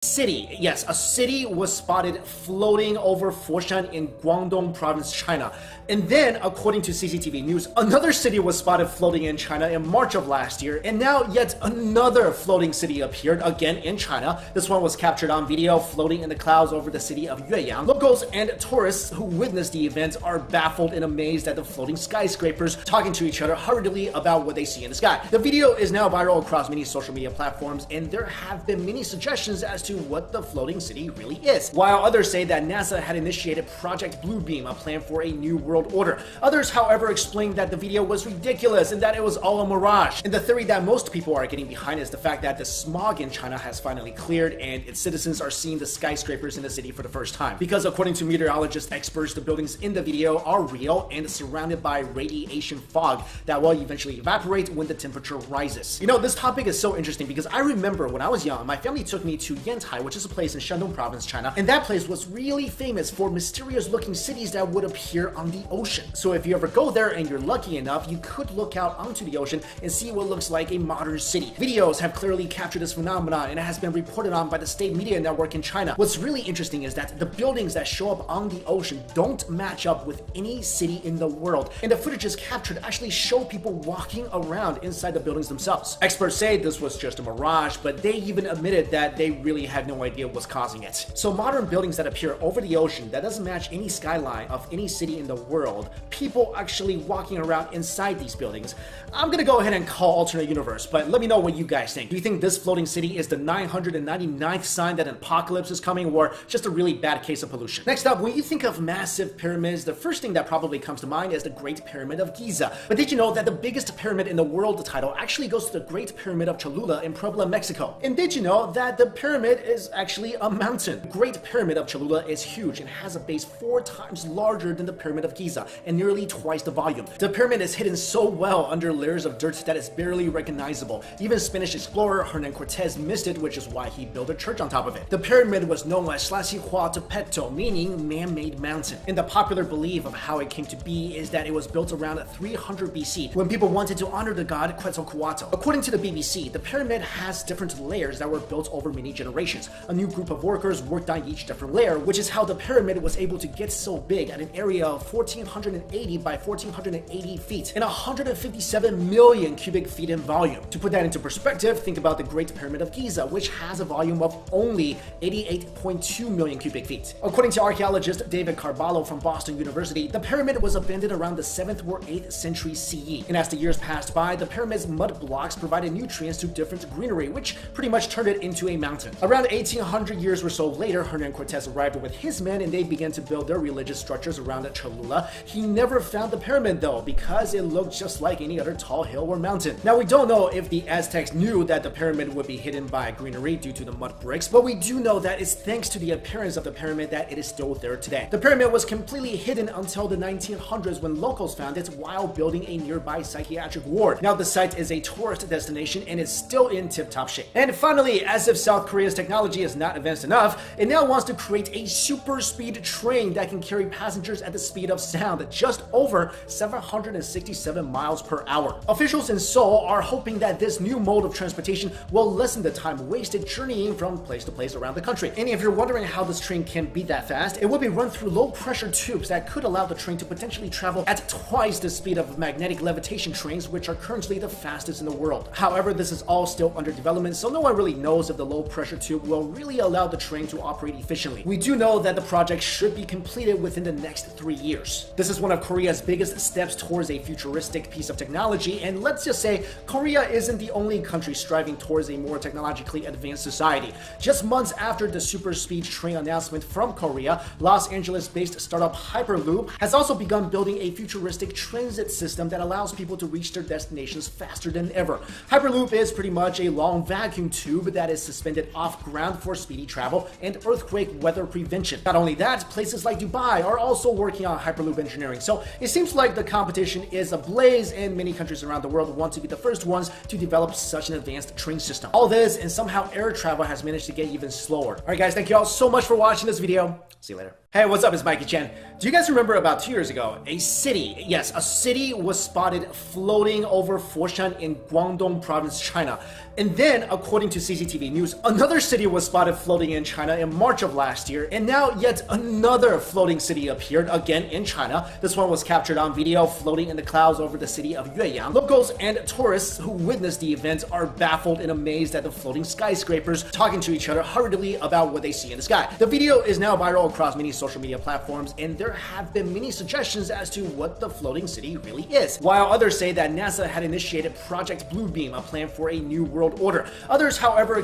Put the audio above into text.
City. Yes, a city was spotted floating over Foshan in Guangdong province, China. And then, according to CCTV News, another city was spotted floating in China in March of last year. And now yet another floating city appeared, again in China. This one was captured on video floating in the clouds over the city of Yueyang. Locals and tourists who witnessed the event are baffled and amazed at the floating skyscrapers talking to each other hurriedly about what they see in the sky. The video is now viral across many social media platforms, and there have been many suggestions as to what the floating city really is. While others say that NASA had initiated Project Bluebeam, a plan for a new world order. Others, however, explained that the video was ridiculous and that it was all a mirage. And the theory that most people are getting behind is the fact that the smog in China has finally cleared and its citizens are seeing the skyscrapers in the city for the first time. Because according to meteorologist experts, the buildings in the video are real and surrounded by radiation fog that will eventually evaporate when the temperature rises. You know, this topic is so interesting because I remember when I was young, my family took me to Yantai, which is a place in Shandong province, China, and that place was really famous for mysterious looking cities that would appear on the ocean. So if you ever go there and you're lucky enough, you could look out onto the ocean and see what looks like a modern city. Videos have clearly captured this phenomenon and it has been reported on by the state media network in China. What's really interesting is that the buildings that show up on the ocean don't match up with any city in the world, and the footages captured actually show people walking around inside the buildings themselves. Experts say this was just a mirage, but they even admitted that they really had no idea what's causing it. So modern buildings that appear over the ocean that doesn't match any skyline of any city in the world, people actually walking around inside these buildings. I'm gonna go ahead and call alternate universe, but let me know what you guys think. Do you think this floating city is the 999th sign that an apocalypse is coming, or just a really bad case of pollution? Next up, when you think of massive pyramids, the first thing that probably comes to mind is the Great Pyramid of Giza. But did you know that the biggest pyramid in the world title actually goes to the Great Pyramid of Cholula in Puebla, Mexico? And did you know that the pyramid is actually a mountain? The Great Pyramid of Cholula is huge and has a base 4 times larger than the Pyramid of Giza and nearly twice the volume. The pyramid is hidden so well under layers of dirt that it's barely recognizable. Even Spanish explorer Hernan Cortez missed it, which is why he built a church on top of it. The pyramid was known as Tlaxihuatepetl, meaning man-made mountain. And the popular belief of how it came to be is that it was built around 300 BC when people wanted to honor the god Quetzalcoatl. According to the BBC, the pyramid has different layers that were built over many generations. A new group of workers worked on each different layer, which is how the pyramid was able to get so big at an area of 1,480 by 1,480 feet and 157 million cubic feet in volume. To put that into perspective, think about the Great Pyramid of Giza, which has a volume of only 88.2 million cubic feet. According to archaeologist David Carballo from Boston University, the pyramid was abandoned around the 7th or 8th century CE. And as the years passed by, the pyramid's mud blocks provided nutrients to different greenery, which pretty much turned it into a mountain. Around 1800 years or so later, Hernan Cortez arrived with his men and they began to build their religious structures around Cholula. He never found the pyramid though, because it looked just like any other tall hill or mountain. Now we don't know if the Aztecs knew that the pyramid would be hidden by greenery due to the mud bricks, but we do know that it's thanks to the appearance of the pyramid that it is still there today. The pyramid was completely hidden until the 1900s when locals found it while building a nearby psychiatric ward. Now the site is a tourist destination and is still in tip-top shape. And finally, as if South Korea's technology is not advanced enough, it now wants to create a super speed train that can carry passengers at the speed of sound, just over 767 miles per hour. Officials in Seoul are hoping that this new mode of transportation will lessen the time wasted journeying from place to place around the country. And if you're wondering how this train can be that fast, it will be run through low pressure tubes that could allow the train to potentially travel at twice the speed of magnetic levitation trains, which are currently the fastest in the world. However, this is all still under development, so no one really knows if the low pressure tube will really allow the train to operate efficiently. We do know that the project should be completed within the next 3 years. This is one of Korea's biggest steps towards a futuristic piece of technology, and let's just say Korea isn't the only country striving towards a more technologically advanced society. Just months after the super speed train announcement from Korea, Los Angeles-based startup Hyperloop has also begun building a futuristic transit system that allows people to reach their destinations faster than ever. Hyperloop is pretty much a long vacuum tube that is suspended off ground for speedy travel and earthquake weather prevention. Not only that, places like Dubai are also working on Hyperloop engineering. So it seems like the competition is ablaze and many countries around the world want to be the first ones to develop such an advanced train system. All this and somehow air travel has managed to get even slower. Alright guys, thank you all so much for watching this video. See you later. Hey, what's up? It's Mikey Chen. Do you guys remember about 2 years ago, a city was spotted floating over Foshan in Guangdong province, China. And then, according to CCTV News, another city was spotted floating in China in March of last year. And now yet another floating city appeared again in China. This one was captured on video floating in the clouds over the city of Yueyang. Locals and tourists who witnessed the event are baffled and amazed at the floating skyscrapers, talking to each other hurriedly about what they see in the sky. The video is now viral across many social media platforms, and there have been many suggestions as to what the floating city really is. While others say that NASA had initiated Project Bluebeam, a plan for a new world order. Others, however,